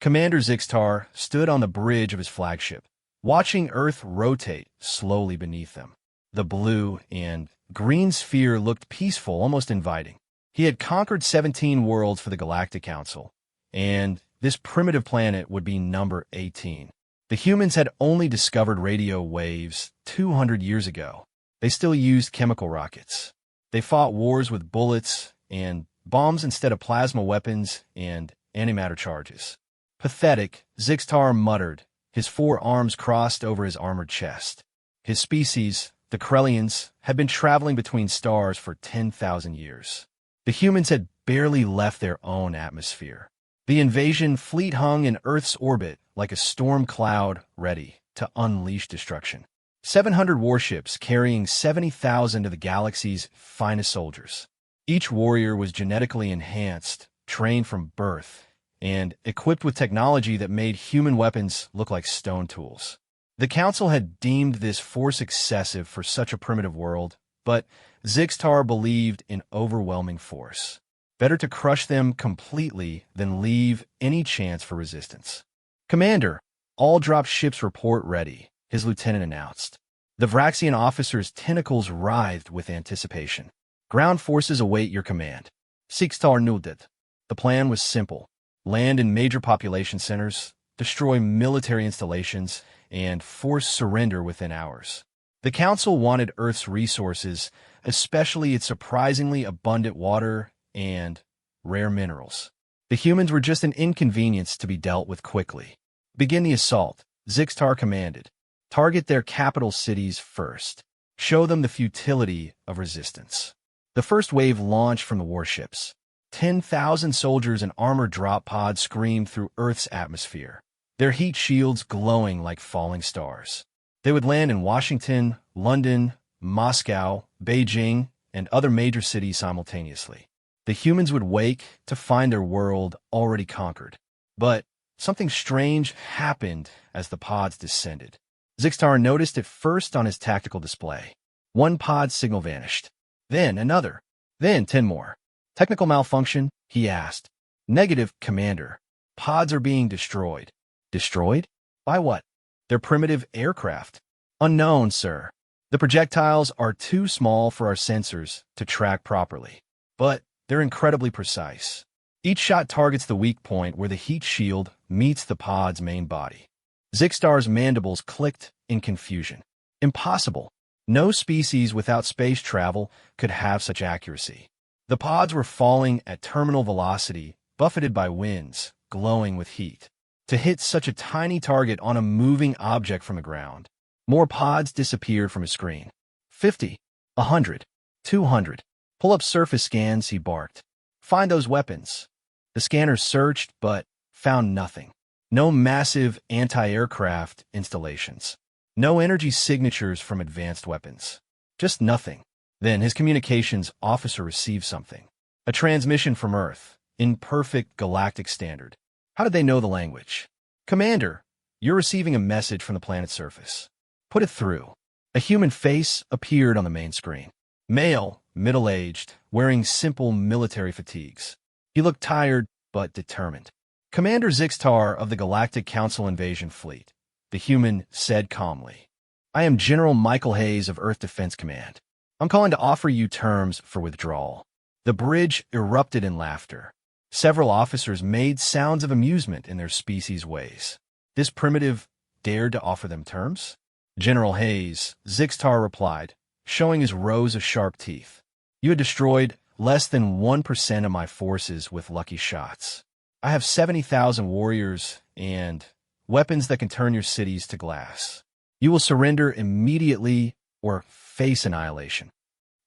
Commander Zixtar stood on the bridge of his flagship, watching Earth rotate slowly beneath them. The blue and green sphere looked peaceful, almost inviting. He had conquered 17 worlds for the Galactic Council, and this primitive planet would be number 18. The humans had only discovered radio waves 200 years ago. They still used chemical rockets. They fought wars with bullets and bombs instead of plasma weapons and antimatter charges. Pathetic, Zixtar muttered, his four arms crossed over his armored chest. His species, the Krellians, had been traveling between stars for 10,000 years. The humans had barely left their own atmosphere. The invasion fleet hung in Earth's orbit like a storm cloud ready to unleash destruction. 700 warships carrying 70,000 of the galaxy's finest soldiers. Each warrior was genetically enhanced, trained from birth, and equipped with technology that made human weapons look like stone tools. The Council had deemed this force excessive for such a primitive world, but Zixtar believed in overwhelming force. Better to crush them completely than leave any chance for resistance. "Commander, all drop ships report ready," his lieutenant announced. The Vraxian officer's tentacles writhed with anticipation. "Ground forces await your command." Zixtar nodded. The plan was simple. Land in major population centers, destroy military installations, and force surrender within hours. The Council wanted Earth's resources, especially its surprisingly abundant water and rare minerals. The humans were just an inconvenience to be dealt with quickly. "Begin the assault," Zixtar commanded. "Target their capital cities first. Show them the futility of resistance." The first wave launched from the warships. 10,000 soldiers and armored drop pods screamed through Earth's atmosphere, their heat shields glowing like falling stars. They would land in Washington, London, Moscow, Beijing, and other major cities simultaneously. The humans would wake to find their world already conquered. But something strange happened as the pods descended. Zixtar noticed it first on his tactical display. One pod signal vanished. Then another. Then 10 more. "Technical malfunction?" he asked. "Negative, Commander. Pods are being destroyed." "Destroyed? By what?" "They're primitive aircraft." "Unknown, sir. The projectiles are too small for our sensors to track properly. But they're incredibly precise. Each shot targets the weak point where the heat shield meets the pod's main body." Zixtar's mandibles clicked in confusion. Impossible. No species without space travel could have such accuracy. The pods were falling at terminal velocity, buffeted by winds, glowing with heat. To hit such a tiny target on a moving object from the ground. More pods disappeared from his screen. 50, 100, 200. "Pull up surface scans," he barked. "Find those weapons." The scanners searched, but found nothing. No massive anti-aircraft installations. No energy signatures from advanced weapons. Just nothing. Then his communications officer received something. A transmission from Earth, in perfect galactic standard. How did they know the language? "Commander, you're receiving a message from the planet's surface." "Put it through." A human face appeared on the main screen. Male, middle-aged, wearing simple military fatigues. He looked tired, but determined. "Commander Zixtar of the Galactic Council Invasion Fleet," the human said calmly. "I am General Michael Hayes of Earth Defense Command. I'm calling to offer you terms for withdrawal." The bridge erupted in laughter. Several officers made sounds of amusement in their species' ways. This primitive dared to offer them terms? "General Hayes," Zixtar replied, showing his rows of sharp teeth. "You had destroyed less than 1% of my forces with lucky shots. I have 70,000 warriors and weapons that can turn your cities to glass. You will surrender immediately or face annihilation."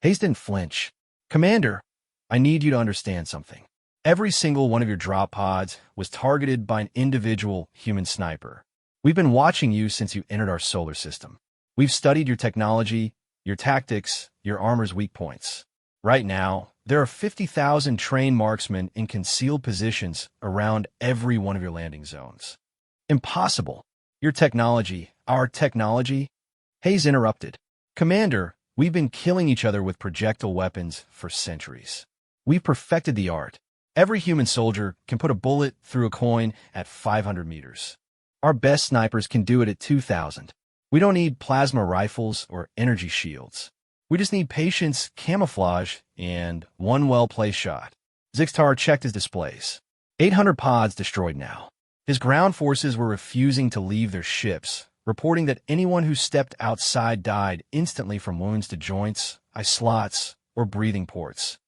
Hayes didn't flinch. "Commander, I need you to understand something. Every single one of your drop pods was targeted by an individual human sniper. We've been watching you since you entered our solar system. We've studied your technology, your tactics, your armor's weak points. Right now, there are 50,000 trained marksmen in concealed positions around every one of your landing zones." "Impossible. Your technology, our technology?" Hayes interrupted. "Commander, we've been killing each other with projectile weapons for centuries. We've perfected the art. Every human soldier can put a bullet through a coin at 500 meters. Our best snipers can do it at 2,000. We don't need plasma rifles or energy shields. We just need patience, camouflage, and one well-placed shot. Zixtar checked his displays. 800 pods destroyed now. His ground forces were refusing to leave their ships, reporting that anyone who stepped outside died instantly from wounds to joints, eye slots, or breathing ports.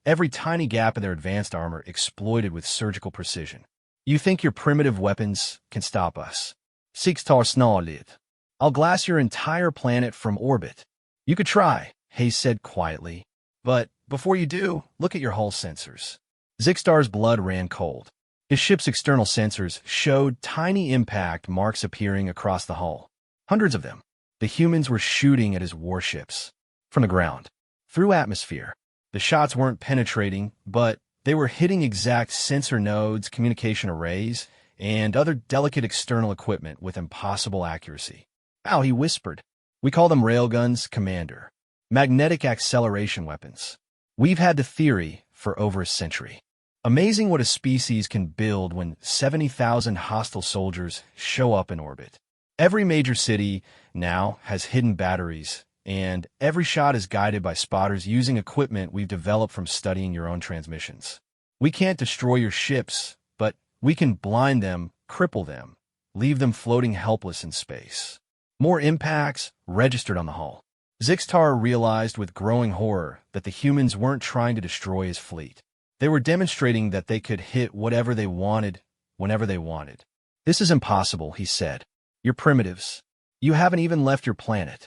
Every tiny gap in their advanced armor exploited with surgical precision. You think your primitive weapons can stop us? Zixtar snarled. I'll glass your entire planet from orbit. You could try, Hayes said quietly. But before you do, look at your hull sensors. Zixtar's blood ran cold. His ship's external sensors showed tiny impact marks appearing across the hull. Hundreds of them. The humans were shooting at his warships. From the ground. Through atmosphere. The shots weren't penetrating, but they were hitting exact sensor nodes, communication arrays, and other delicate external equipment with impossible accuracy. Ow, he whispered. We call them railguns, Commander. Magnetic acceleration weapons. We've had the theory for over a century. Amazing what a species can build when 70,000 hostile soldiers show up in orbit. Every major city now has hidden batteries, and every shot is guided by spotters using equipment we've developed from studying your own transmissions. We can't destroy your ships, but we can blind them, cripple them, leave them floating helpless in space. More impacts registered on the hull. Zixtar realized with growing horror that the humans weren't trying to destroy his fleet. They were demonstrating that they could hit whatever they wanted, whenever they wanted. This is impossible, he said. You're primitives. You haven't even left your planet.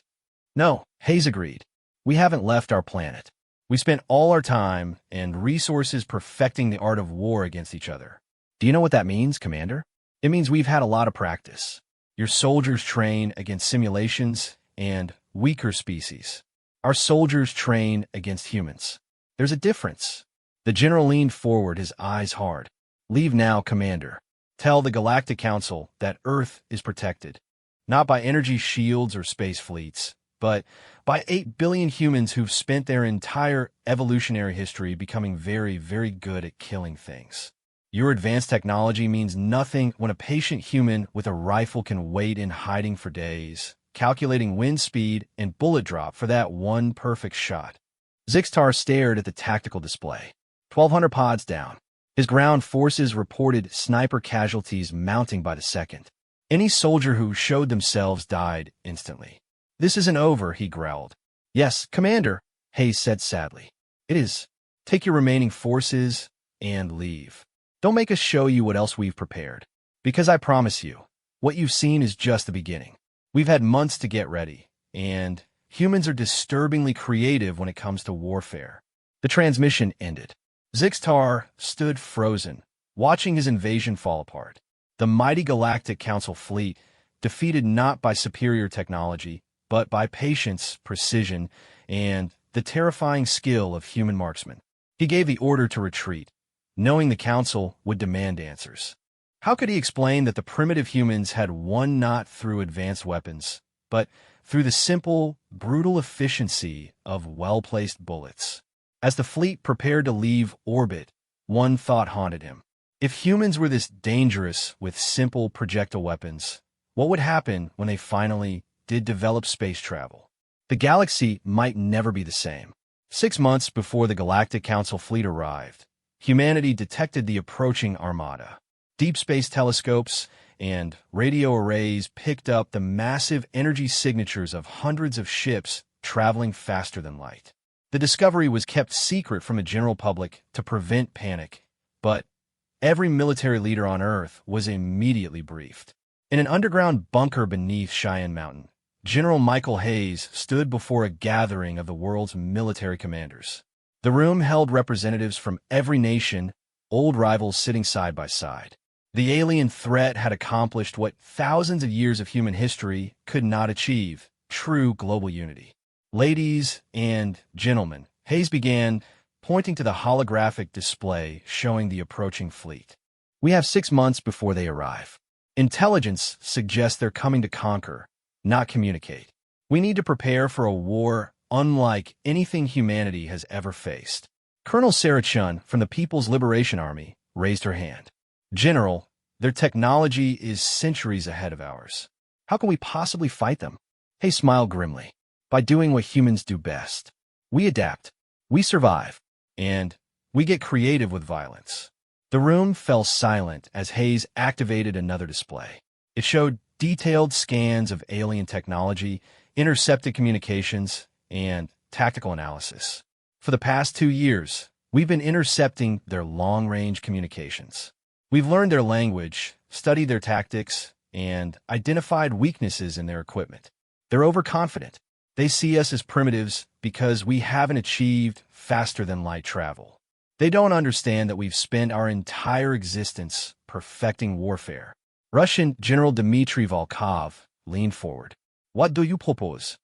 No, Hayes agreed. We haven't left our planet. We spent all our time and resources perfecting the art of war against each other. Do you know what that means, Commander? It means we've had a lot of practice. Your soldiers train against simulations and weaker species. Our soldiers train against humans. There's a difference. The general leaned forward, his eyes hard. Leave now, Commander. Tell the Galactic Council that Earth is protected, not by energy shields or space fleets, but by 8 billion humans who've spent their entire evolutionary history becoming very, very good at killing things. Your advanced technology means nothing when a patient human with a rifle can wait in hiding for days, calculating wind speed and bullet drop for that one perfect shot. Zixtar stared at the tactical display. 1,200 pods down. His ground forces reported sniper casualties mounting by the second. Any soldier who showed themselves died instantly. This isn't over, he growled. Yes, Commander, Hayes said sadly. It is. Take your remaining forces and leave. Don't make us show you what else we've prepared. Because I promise you, what you've seen is just the beginning. We've had months to get ready, and humans are disturbingly creative when it comes to warfare. The transmission ended. Zixtar stood frozen, watching his invasion fall apart. The mighty Galactic Council fleet, defeated not by superior technology, but by patience, precision, and the terrifying skill of human marksmen. He gave the order to retreat, knowing the Council would demand answers. How could he explain that the primitive humans had won not through advanced weapons, but through the simple, brutal efficiency of well-placed bullets? As the fleet prepared to leave orbit, one thought haunted him. If humans were this dangerous with simple projectile weapons, what would happen when they finally did develop space travel? The galaxy might never be the same. 6 months before the Galactic Council fleet arrived, humanity detected the approaching armada. Deep space telescopes and radio arrays picked up the massive energy signatures of hundreds of ships traveling faster than light. The discovery was kept secret from the general public to prevent panic, but every military leader on Earth was immediately briefed. In an underground bunker beneath Cheyenne Mountain, General Michael Hayes stood before a gathering of the world's military commanders. The room held representatives from every nation, old rivals sitting side by side. The alien threat had accomplished what thousands of years of human history could not achieve: true global unity. Ladies and gentlemen, Hayes began, pointing to the holographic display showing the approaching fleet. We have 6 months before they arrive. Intelligence suggests they're coming to conquer, not communicate. We need to prepare for a war unlike anything humanity has ever faced. Colonel Sarah Chun from the People's Liberation Army raised her hand. General, their technology is centuries ahead of ours. How can we possibly fight them? Hay smiled grimly. By doing what humans do best. We adapt, we survive, and we get creative with violence. The room fell silent as Hayes activated another display. It showed detailed scans of alien technology, intercepted communications, and tactical analysis. For the past 2 years, we've been intercepting their long-range communications. We've learned their language, studied their tactics, and identified weaknesses in their equipment. They're overconfident. They see us as primitives because we haven't achieved faster-than-light travel. They don't understand that we've spent our entire existence perfecting warfare. Russian General Dmitry Volkov leaned forward. What do you propose?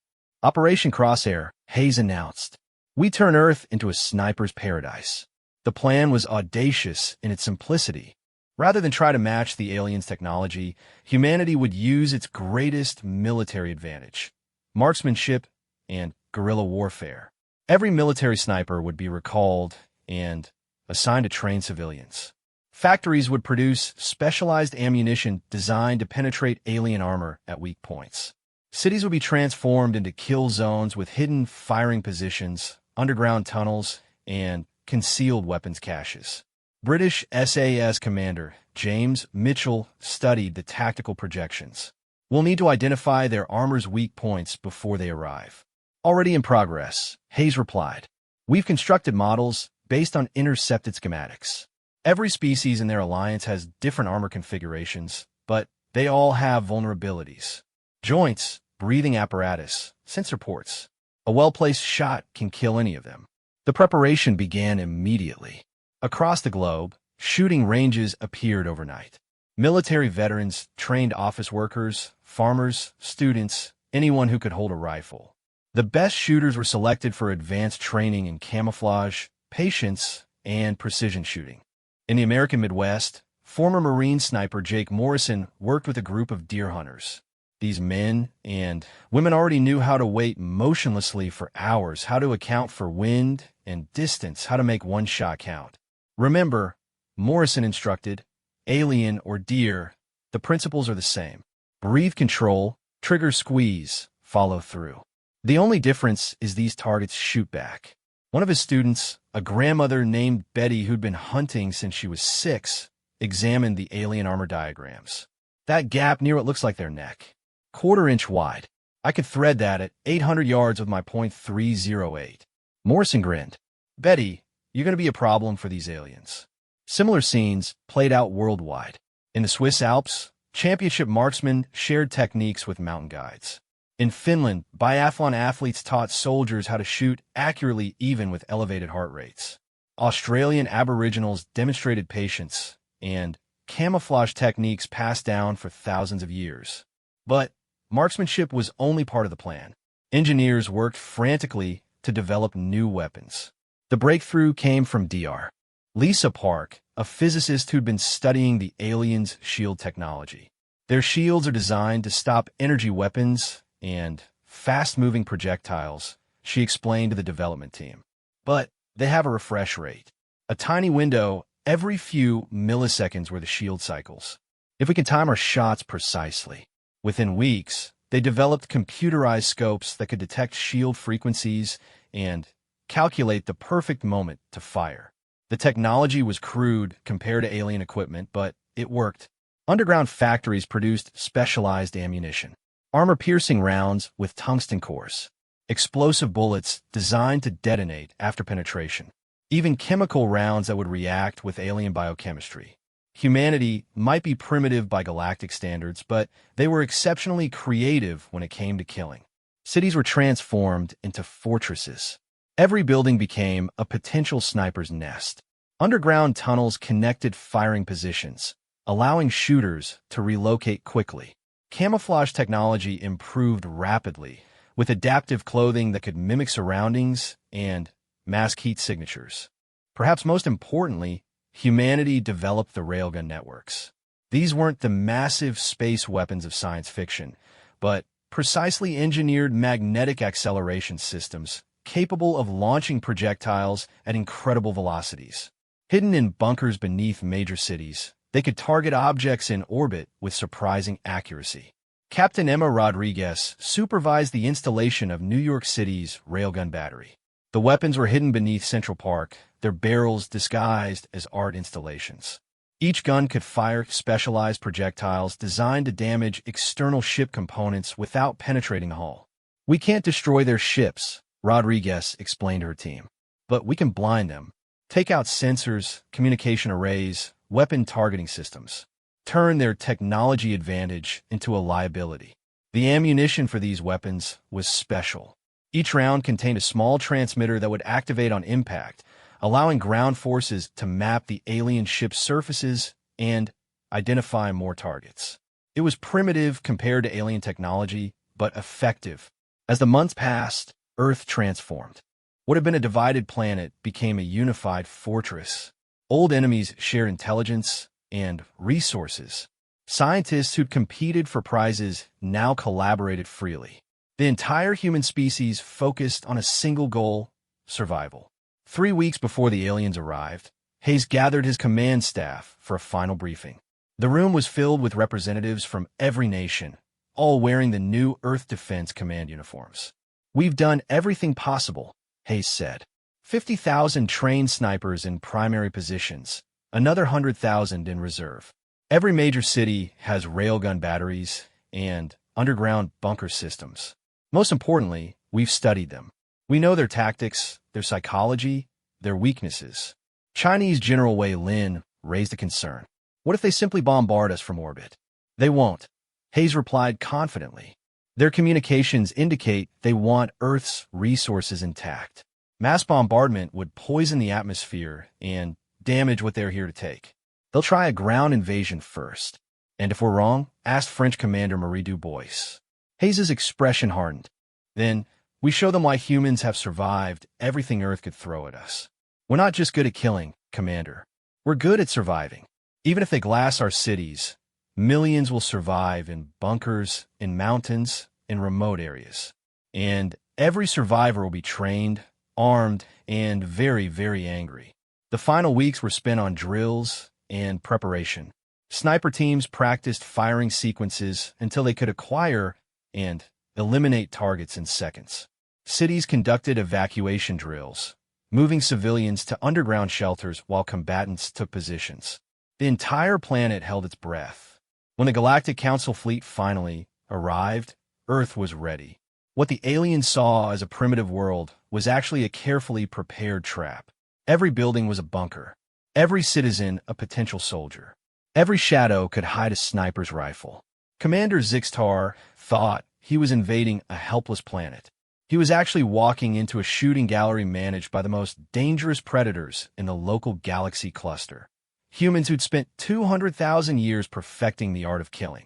Operation Crosshair, Hayes announced. We turn Earth into a sniper's paradise. The plan was audacious in its simplicity. Rather than try to match the aliens' technology, humanity would use its greatest military advantage: marksmanship and guerrilla warfare. Every military sniper would be recalled and assigned to train civilians. Factories would produce specialized ammunition designed to penetrate alien armor at weak points. Cities would be transformed into kill zones with hidden firing positions, underground tunnels, and concealed weapons caches. British SAS Commander James Mitchell studied the tactical projections. We'll need to identify their armor's weak points before they arrive. Already in progress, Hayes replied. We've constructed models based on intercepted schematics. Every species in their alliance has different armor configurations, but they all have vulnerabilities. Joints, breathing apparatus, sensor ports. A well-placed shot can kill any of them. The preparation began immediately. Across the globe, shooting ranges appeared overnight. Military veterans trained office workers, farmers, students, anyone who could hold a rifle. The best shooters were selected for advanced training in camouflage, patience, and precision shooting. In the American Midwest, former Marine sniper Jake Morrison worked with a group of deer hunters. These men and women already knew how to wait motionlessly for hours, how to account for wind and distance, how to make one shot count. Remember, Morrison instructed, alien or deer, the principles are the same. Breathe control, trigger squeeze, follow through. The only difference is these targets shoot back. One of his students, a grandmother named Betty who'd been hunting since she was 6, examined the alien armor diagrams. That gap near what looks like their neck. 1/4 inch wide. I could thread that at 800 yards with my .308. Morrison grinned. Betty, you're going to be a problem for these aliens. Similar scenes played out worldwide. In the Swiss Alps, championship marksmen shared techniques with mountain guides. In Finland, biathlon athletes taught soldiers how to shoot accurately even with elevated heart rates. Australian Aboriginals demonstrated patience and camouflage techniques passed down for thousands of years. But marksmanship was only part of the plan. Engineers worked frantically to develop new weapons. The breakthrough came from Dr. Lisa Park, a physicist who'd been studying the aliens' shield technology. Their shields are designed to stop energy weapons and fast-moving projectiles, she explained to the development team. But they have a refresh rate. A tiny window every few milliseconds where the shield cycles. If we can time our shots precisely. Within weeks, they developed computerized scopes that could detect shield frequencies and calculate the perfect moment to fire. The technology was crude compared to alien equipment, but it worked. Underground factories produced specialized ammunition. Armor-piercing rounds with tungsten cores. Explosive bullets designed to detonate after penetration. Even chemical rounds that would react with alien biochemistry. Humanity might be primitive by galactic standards, but they were exceptionally creative when it came to killing. Cities were transformed into fortresses. Every building became a potential sniper's nest. Underground tunnels connected firing positions, allowing shooters to relocate quickly. Camouflage technology improved rapidly, with adaptive clothing that could mimic surroundings and mask heat signatures. Perhaps most importantly, humanity developed the railgun networks. These weren't the massive space weapons of science fiction, but precisely engineered magnetic acceleration systems capable of launching projectiles at incredible velocities. Hidden in bunkers beneath major cities, they could target objects in orbit with surprising accuracy. Captain Emma Rodriguez supervised the installation of New York City's railgun battery. The weapons were hidden beneath Central Park, their barrels disguised as art installations. Each gun could fire specialized projectiles designed to damage external ship components without penetrating the hull. "We can't destroy their ships," Rodriguez explained to her team, "but we can blind them. Take out sensors, communication arrays, weapon targeting systems. Turn their technology advantage into a liability." The ammunition for these weapons was special. Each round contained a small transmitter that would activate on impact, allowing ground forces to map the alien ship's surfaces and identify more targets. It was primitive compared to alien technology, but effective. As the months passed, Earth transformed. What had been a divided planet became a unified fortress. Old enemies shared intelligence and resources. Scientists who'd competed for prizes now collaborated freely. The entire human species focused on a single goal: survival. 3 weeks before the aliens arrived, Hayes gathered his command staff for a final briefing. The room was filled with representatives from every nation, all wearing the new Earth Defense Command uniforms. "We've done everything possible," Hayes said. 50,000 trained snipers in primary positions, another 100,000 in reserve. Every major city has railgun batteries and underground bunker systems. Most importantly, we've studied them. We know their tactics, their psychology, their weaknesses. Chinese General Wei Lin raised a concern. "What if they simply bombard us from orbit?" "They won't," Hayes replied confidently. "Their communications indicate they want Earth's resources intact. Mass bombardment would poison the atmosphere and damage what they're here to take. They'll try a ground invasion first. And if we're wrong, ask French Commander Marie Dubois." Hayes's expression hardened. "Then we show them why humans have survived everything Earth could throw at us. We're not just good at killing, Commander. We're good at surviving. Even if they glass our cities, millions will survive in bunkers, in mountains, in remote areas. And every survivor will be trained, armed, and very, very angry." The final weeks were spent on drills and preparation. Sniper teams practiced firing sequences until they could acquire and eliminate targets in seconds. Cities conducted evacuation drills, moving civilians to underground shelters while combatants took positions. The entire planet held its breath. When the Galactic Council fleet finally arrived, Earth was ready. What the aliens saw as a primitive world was actually a carefully prepared trap. Every building was a bunker. Every citizen a potential soldier. Every shadow could hide a sniper's rifle. Commander Zixtar thought he was invading a helpless planet. He was actually walking into a shooting gallery managed by the most dangerous predators in the local galaxy cluster. Humans who'd spent 200,000 years perfecting the art of killing.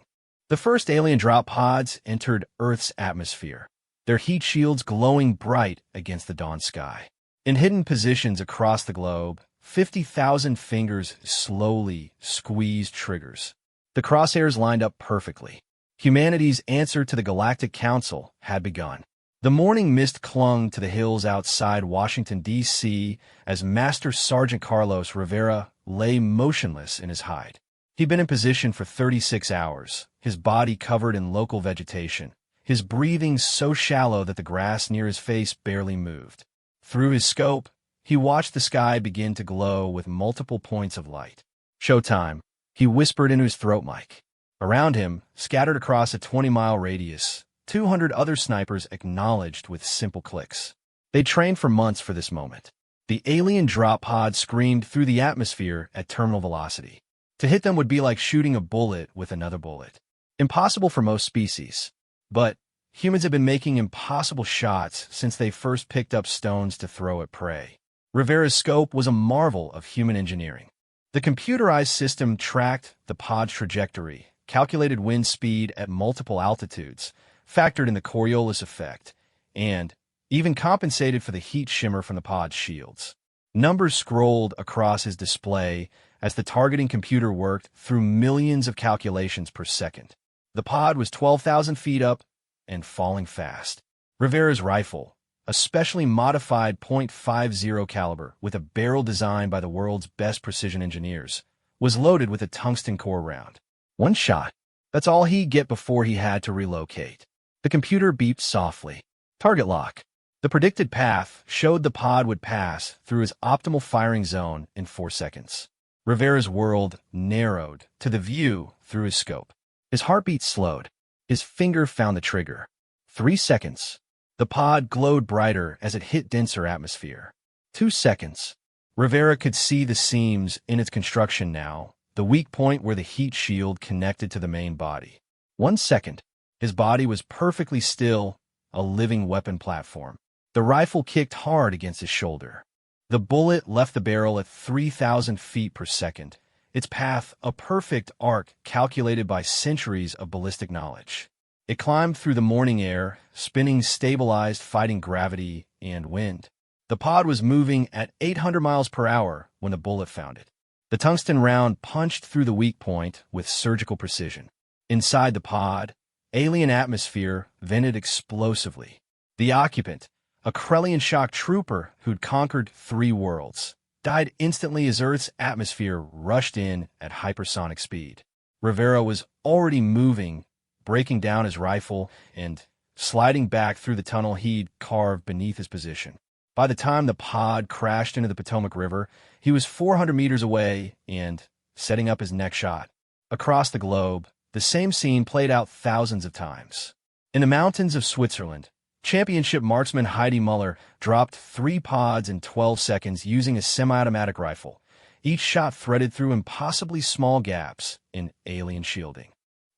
The first alien drop pods entered Earth's atmosphere, their heat shields glowing bright against the dawn sky. In hidden positions across the globe, 50,000 fingers slowly squeezed triggers. The crosshairs lined up perfectly. Humanity's answer to the Galactic Council had begun. The morning mist clung to the hills outside Washington, D.C., as Master Sergeant Carlos Rivera lay motionless in his hide. He'd been in position for 36 hours, his body covered in local vegetation, his breathing so shallow that the grass near his face barely moved. Through his scope, he watched the sky begin to glow with multiple points of light. "Showtime," he whispered into his throat mic. Around him, scattered across a 20-mile radius, 200 other snipers acknowledged with simple clicks. They trained for months for this moment. The alien drop pod screamed through the atmosphere at terminal velocity. To hit them would be like shooting a bullet with another bullet. Impossible for most species. But humans have been making impossible shots since they first picked up stones to throw at prey. Rivera's scope was a marvel of human engineering. The computerized system tracked the pod's trajectory, calculated wind speed at multiple altitudes, factored in the Coriolis effect, and even compensated for the heat shimmer from the pod's shields. Numbers scrolled across his display as the targeting computer worked through millions of calculations per second. The pod was 12,000 feet up and falling fast. Rivera's rifle, a specially modified .50 caliber with a barrel designed by the world's best precision engineers, was loaded with a tungsten core round. One shot. That's all he'd get before he had to relocate. The computer beeped softly. Target lock. The predicted path showed the pod would pass through his optimal firing zone in 4 seconds. Rivera's world narrowed to the view through his scope. His heartbeat slowed. His finger found the trigger. 3 seconds. The pod glowed brighter as it hit denser atmosphere. 2 seconds. Rivera could see the seams in its construction now, the weak point where the heat shield connected to the main body. 1 second. His body was perfectly still, a living weapon platform. The rifle kicked hard against his shoulder. The bullet left the barrel at 3,000 feet per second, its path a perfect arc calculated by centuries of ballistic knowledge. It climbed through the morning air, spinning stabilized, fighting gravity and wind. The pod was moving at 800 miles per hour when the bullet found it. The tungsten round punched through the weak point with surgical precision. Inside the pod, alien atmosphere vented explosively. The occupant, a Krellian shock trooper who'd conquered 3 worlds, died instantly as Earth's atmosphere rushed in at hypersonic speed. Rivera was already moving, breaking down his rifle and sliding back through the tunnel he'd carved beneath his position. By the time the pod crashed into the Potomac River, he was 400 meters away and setting up his next shot. Across the globe, the same scene played out thousands of times. In the mountains of Switzerland, championship marksman Heidi Muller dropped 3 pods in 12 seconds using a semi-automatic rifle, each shot threaded through impossibly small gaps in alien shielding.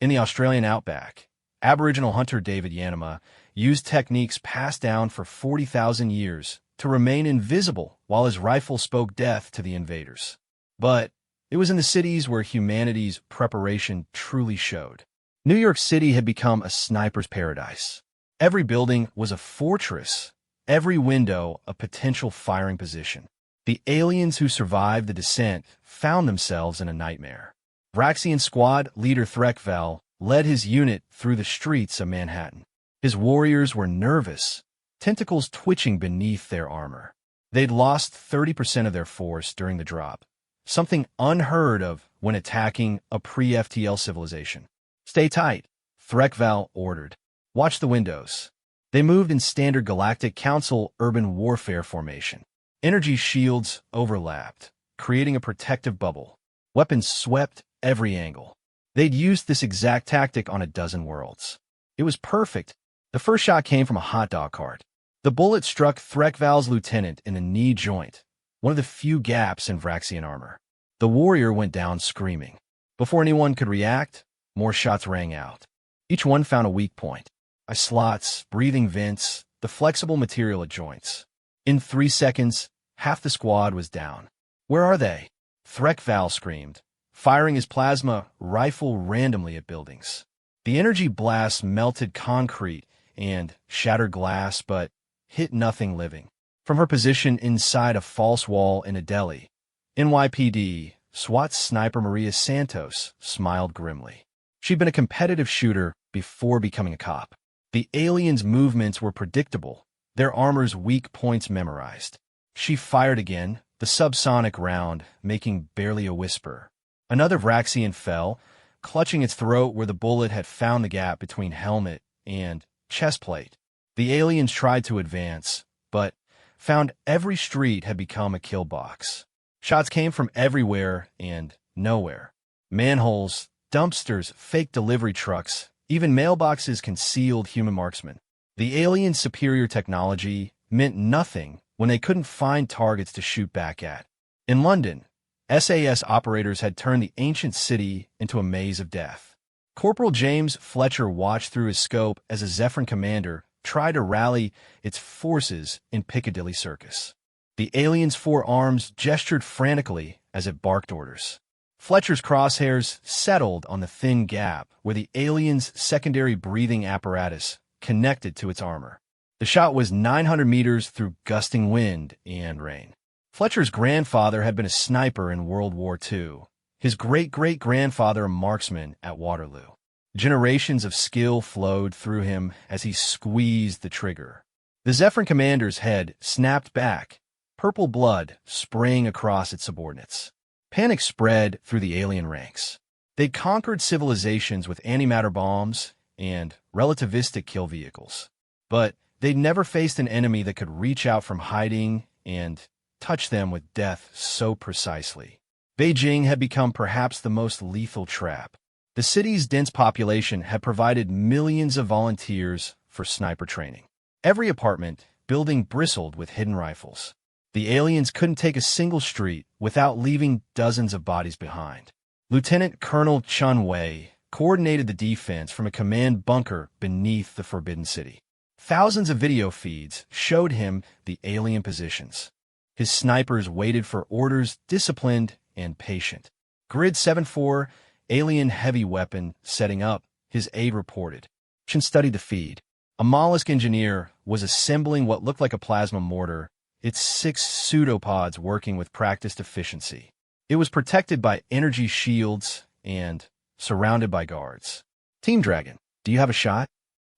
In the Australian outback, Aboriginal hunter David Yanema used techniques passed down for 40,000 years to remain invisible while his rifle spoke death to the invaders. But it was in the cities where humanity's preparation truly showed. New York City had become a sniper's paradise. Every building was a fortress, every window a potential firing position. The aliens who survived the descent found themselves in a nightmare. Vraxian squad leader Threkvel led his unit through the streets of Manhattan. His warriors were nervous, tentacles twitching beneath their armor. They'd lost 30% of their force during the drop, something unheard of when attacking a pre-FTL civilization. Stay tight, Threkvel ordered. Watch the windows. They moved in standard Galactic Council urban warfare formation. Energy shields overlapped, creating a protective bubble. Weapons swept every angle. They'd used this exact tactic on a dozen worlds. It was perfect. The first shot came from a hot dog cart. The bullet struck Threkval's lieutenant in the knee joint, one of the few gaps in Vraxian armor. The warrior went down screaming. Before anyone could react, more shots rang out. Each one found a weak point. Eye slots, breathing vents, the flexible material at joints. In 3 seconds, half the squad was down. Where are they? Threkval screamed, firing his plasma rifle randomly at buildings. The energy blast melted concrete and shattered glass, but hit nothing living. From her position inside a false wall in a deli, NYPD SWAT sniper Maria Santos smiled grimly. She'd been a competitive shooter before becoming a cop. The aliens' movements were predictable, their armor's weak points memorized. She fired again, the subsonic round making barely a whisper. Another Vraxian fell, clutching its throat where the bullet had found the gap between helmet and chest plate. The aliens tried to advance, but found every street had become a kill box. Shots came from everywhere and nowhere. Manholes, dumpsters, fake delivery trucks, even mailboxes concealed human marksmen. The aliens' superior technology meant nothing when they couldn't find targets to shoot back at. In London, SAS operators had turned the ancient city into a maze of death. Corporal James Fletcher watched through his scope as a Zephyrin commander tried to rally its forces in Piccadilly Circus. The alien's 4 arms gestured frantically as it barked orders. Fletcher's crosshairs settled on the thin gap where the alien's secondary breathing apparatus connected to its armor. The shot was 900 meters through gusting wind and rain. Fletcher's grandfather had been a sniper in World War II, his great-great-grandfather a marksman at Waterloo. Generations of skill flowed through him as he squeezed the trigger. The Zephyrin commander's head snapped back, purple blood spraying across its subordinates. Panic spread through the alien ranks. They'd conquered civilizations with antimatter bombs and relativistic kill vehicles. But they'd never faced an enemy that could reach out from hiding and touch them with death so precisely. Beijing had become perhaps the most lethal trap. The city's dense population had provided millions of volunteers for sniper training. Every apartment building bristled with hidden rifles. The aliens couldn't take a single street without leaving dozens of bodies behind. Lieutenant Colonel Chun Wei coordinated the defense from a command bunker beneath the Forbidden City. Thousands of video feeds showed him the alien positions. His snipers waited for orders, disciplined and patient. Grid 7-4, alien heavy weapon setting up, his aide reported. Chun studied the feed. A mollusk engineer was assembling what looked like a plasma mortar, its 6 pseudopods working with practiced efficiency. It was protected by energy shields and surrounded by guards. Team Dragon, do you have a shot?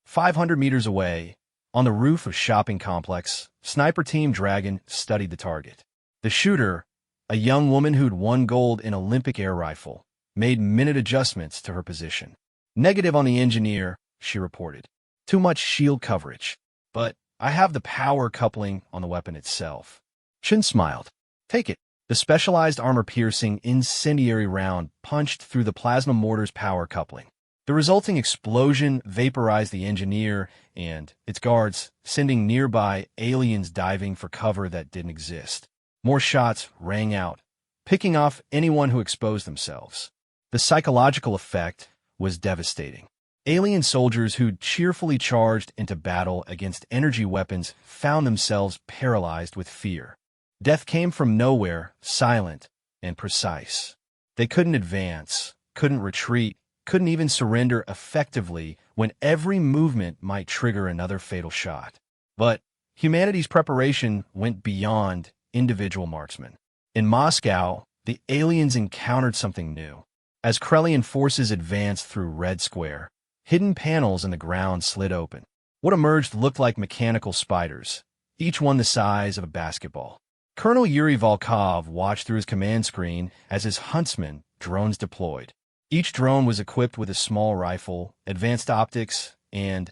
500 meters away, on the roof of shopping complex, Sniper Team Dragon studied the target. The shooter, a young woman who'd won gold in Olympic air rifle, made minute adjustments to her position. Negative on the engineer, she reported. Too much shield coverage. But I have the power coupling on the weapon itself. Chun smiled. Take it. The specialized armor-piercing incendiary round punched through the plasma mortar's power coupling. The resulting explosion vaporized the engineer and its guards, sending nearby aliens diving for cover that didn't exist. More shots rang out, picking off anyone who exposed themselves. The psychological effect was devastating. Alien soldiers who'd cheerfully charged into battle against energy weapons found themselves paralyzed with fear. Death came from nowhere, silent and precise. They couldn't advance, couldn't retreat, couldn't even surrender effectively when every movement might trigger another fatal shot. But humanity's preparation went beyond individual marksmen. In Moscow, the aliens encountered something new. As Krellian forces advanced through Red Square, hidden panels in the ground slid open. What emerged looked like mechanical spiders, each one the size of a basketball. Colonel Yuri Volkov watched through his command screen as his huntsman drones deployed. Each drone was equipped with a small rifle, advanced optics, and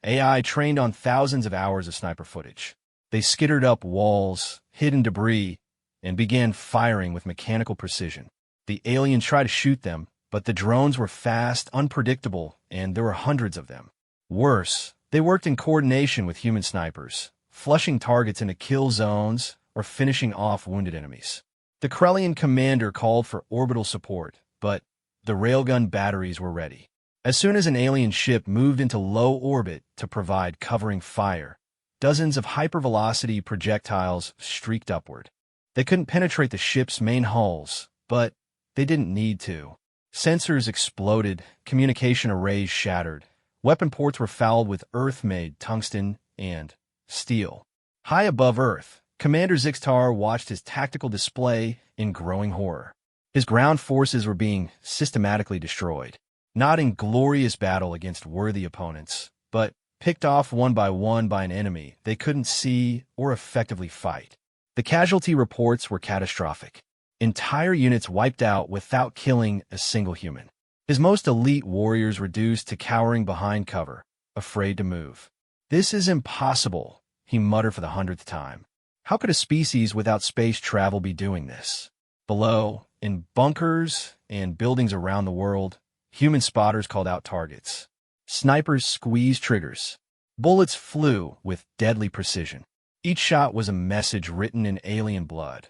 AI trained on thousands of hours of sniper footage. They skittered up walls, hid in debris, and began firing with mechanical precision. The aliens tried to shoot them, but the drones were fast, unpredictable, and there were hundreds of them. Worse, they worked in coordination with human snipers, flushing targets into kill zones or finishing off wounded enemies. The Krellian commander called for orbital support, but the railgun batteries were ready. As soon as an alien ship moved into low orbit to provide covering fire, dozens of hypervelocity projectiles streaked upward. They couldn't penetrate the ship's main hulls, but they didn't need to. Sensors exploded, communication arrays shattered, weapon ports were fouled with Earth-made tungsten and steel. High above Earth, Commander Zixtar watched his tactical display in growing horror. His ground forces were being systematically destroyed, not in glorious battle against worthy opponents, but picked off one by an enemy they couldn't see or effectively fight. The casualty reports were catastrophic. Entire units wiped out without killing a single human. His most elite warriors reduced to cowering behind cover, afraid to move. This is impossible, he muttered for the 100th time. How could a species without space travel be doing this? Below, in bunkers and buildings around the world, human spotters called out targets. Snipers squeezed triggers. Bullets flew with deadly precision. Each shot was a message written in alien blood.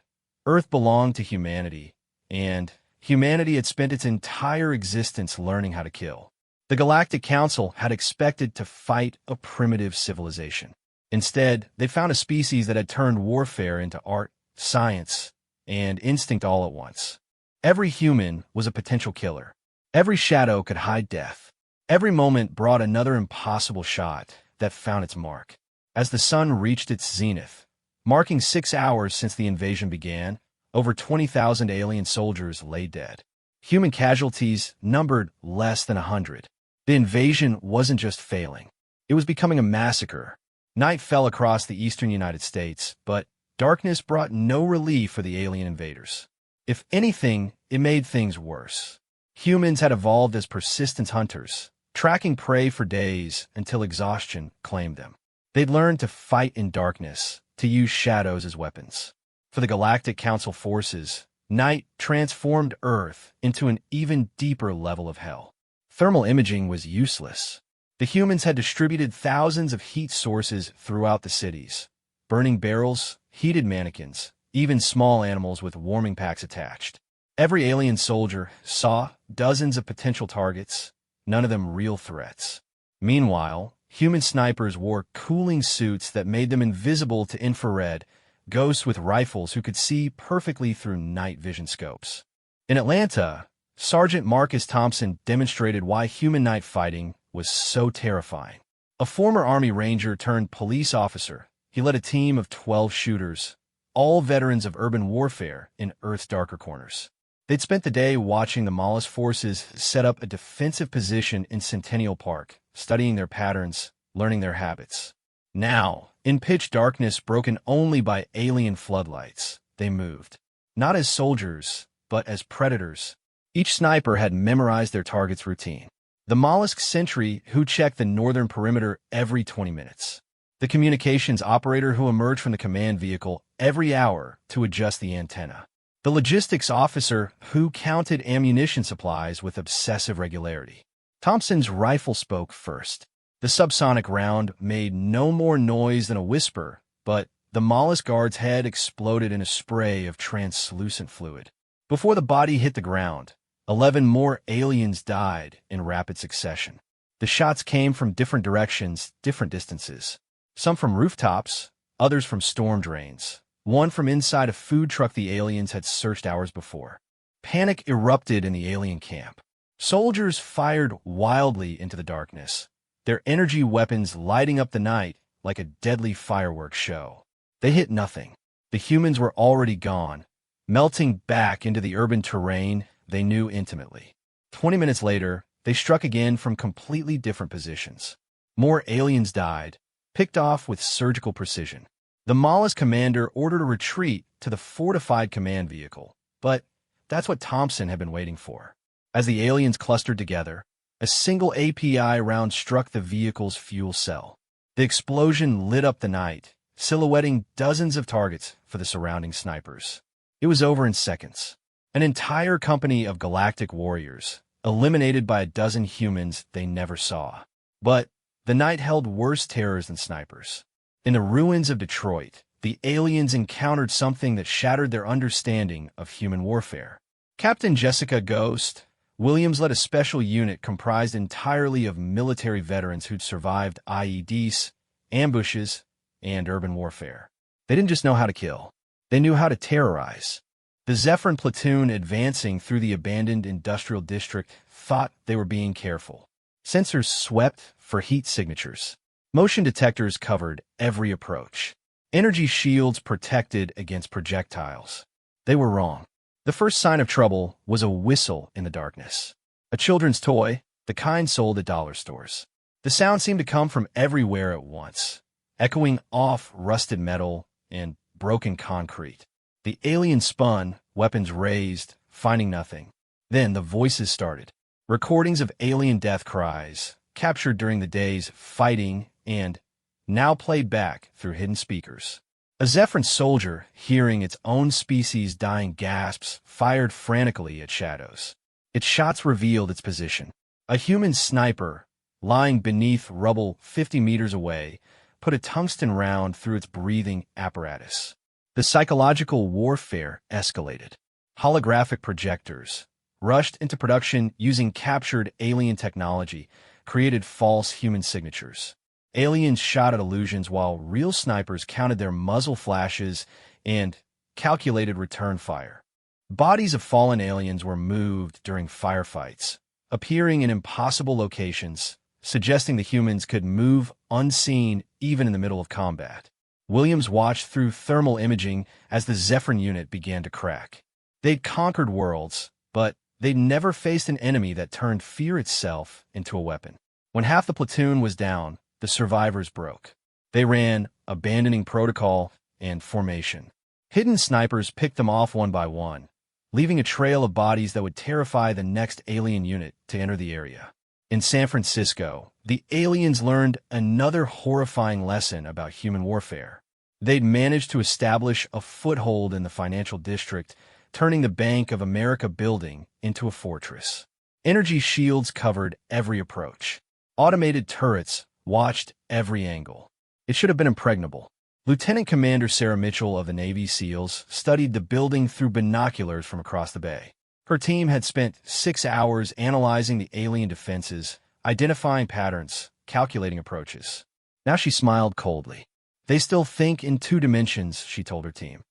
Earth belonged to humanity, and humanity had spent its entire existence learning how to kill. The Galactic Council had expected to fight a primitive civilization. Instead, they found a species that had turned warfare into art, science, and instinct all at once. Every human was a potential killer. Every shadow could hide death. Every moment brought another impossible shot that found its mark. As the sun reached its zenith, marking 6 hours since the invasion began, over 20,000 alien soldiers lay dead. Human casualties numbered less than 100. The invasion wasn't just failing. It was becoming a massacre, Night fell across the eastern United States, but darkness brought no relief for the alien invaders. If anything, it made things worse. Humans had evolved as persistent hunters, tracking prey for days until exhaustion claimed them. They'd learned to fight in darkness, to use shadows as weapons. For the Galactic Council forces, night transformed Earth into an even deeper level of hell. Thermal imaging was useless. The humans had distributed thousands of heat sources throughout the cities. Burning barrels, heated mannequins, even small animals with warming packs attached. Every alien soldier saw dozens of potential targets, none of them real threats. Meanwhile, human snipers wore cooling suits that made them invisible to infrared, ghosts with rifles who could see perfectly through night vision scopes. In Atlanta, Sergeant Marcus Thompson demonstrated why human night fighting was so terrifying. A former Army Ranger turned police officer, he led a team of 12 shooters, all veterans of urban warfare in Earth's darker corners. They'd spent the day watching the Mollusk forces set up a defensive position in Centennial Park, studying their patterns, learning their habits. Now, in pitch darkness broken only by alien floodlights, they moved. Not as soldiers, but as predators. Each sniper had memorized their target's routine. The mollusk sentry who checked the northern perimeter every 20 minutes. The communications operator who emerged from the command vehicle every hour to adjust the antenna. The logistics officer who counted ammunition supplies with obsessive regularity. Thompson's rifle spoke first. The subsonic round made no more noise than a whisper, but the mollusk guard's head exploded in a spray of translucent fluid. Before the body hit the ground, 11 more aliens died in rapid succession. The shots came from different directions, different distances. Some from rooftops, others from storm drains. One from inside a food truck the aliens had searched hours before. Panic erupted in the alien camp. Soldiers fired wildly into the darkness, their energy weapons lighting up the night like a deadly fireworks show. They hit nothing. The humans were already gone, melting back into the urban terrain they knew intimately. 20 minutes later, they struck again from completely different positions. More aliens died, picked off with surgical precision. The mollusk commander ordered a retreat to the fortified command vehicle, but that's what Thompson had been waiting for. As the aliens clustered together, a single API round struck the vehicle's fuel cell. The explosion lit up the night, silhouetting dozens of targets for the surrounding snipers. It was over in seconds. An entire company of galactic warriors, eliminated by a dozen humans they never saw. But the night held worse terrors than snipers. In the ruins of Detroit, the aliens encountered something that shattered their understanding of human warfare. Captain Jessica Ghost Williams led a special unit comprised entirely of military veterans who'd survived IEDs, ambushes, and urban warfare. They didn't just know how to kill. They knew how to terrorize. The Zephyrin platoon advancing through the abandoned industrial district thought they were being careful. Sensors swept for heat signatures. Motion detectors covered every approach. Energy shields protected against projectiles. They were wrong. The first sign of trouble was a whistle in the darkness. A children's toy, the kind sold at dollar stores. The sound seemed to come from everywhere at once, echoing off rusted metal and broken concrete. The aliens spun, weapons raised, finding nothing. Then the voices started. Recordings of alien death cries, captured during the day's fighting and now played back through hidden speakers. A Zephyrin soldier, hearing its own species' dying gasps, fired frantically at shadows. Its shots revealed its position. A human sniper, lying beneath rubble 50 meters away, put a tungsten round through its breathing apparatus. The psychological warfare escalated. Holographic projectors, rushed into production using captured alien technology, created false human signatures. Aliens shot at illusions while real snipers counted their muzzle flashes and calculated return fire. Bodies of fallen aliens were moved during firefights, appearing in impossible locations, suggesting the humans could move unseen even in the middle of combat. Williams watched through thermal imaging as the Zephyrin unit began to crack. They'd conquered worlds, but they'd never faced an enemy that turned fear itself into a weapon. When half the platoon was down, the survivors broke. They ran, abandoning protocol and formation. Hidden snipers picked them off one by one, leaving a trail of bodies that would terrify the next alien unit to enter the area. In San Francisco, the aliens learned another horrifying lesson about human warfare. They'd managed to establish a foothold in the financial district, turning the Bank of America building into a fortress. Energy shields covered every approach. Automated turrets watched every angle. It should have been impregnable. Lieutenant Commander Sarah Mitchell of the Navy SEALs studied the building through binoculars from across the bay. Her team had spent 6 hours analyzing the alien defenses, identifying patterns, calculating approaches. Now she smiled coldly. They still think in 2 dimensions, she told her team.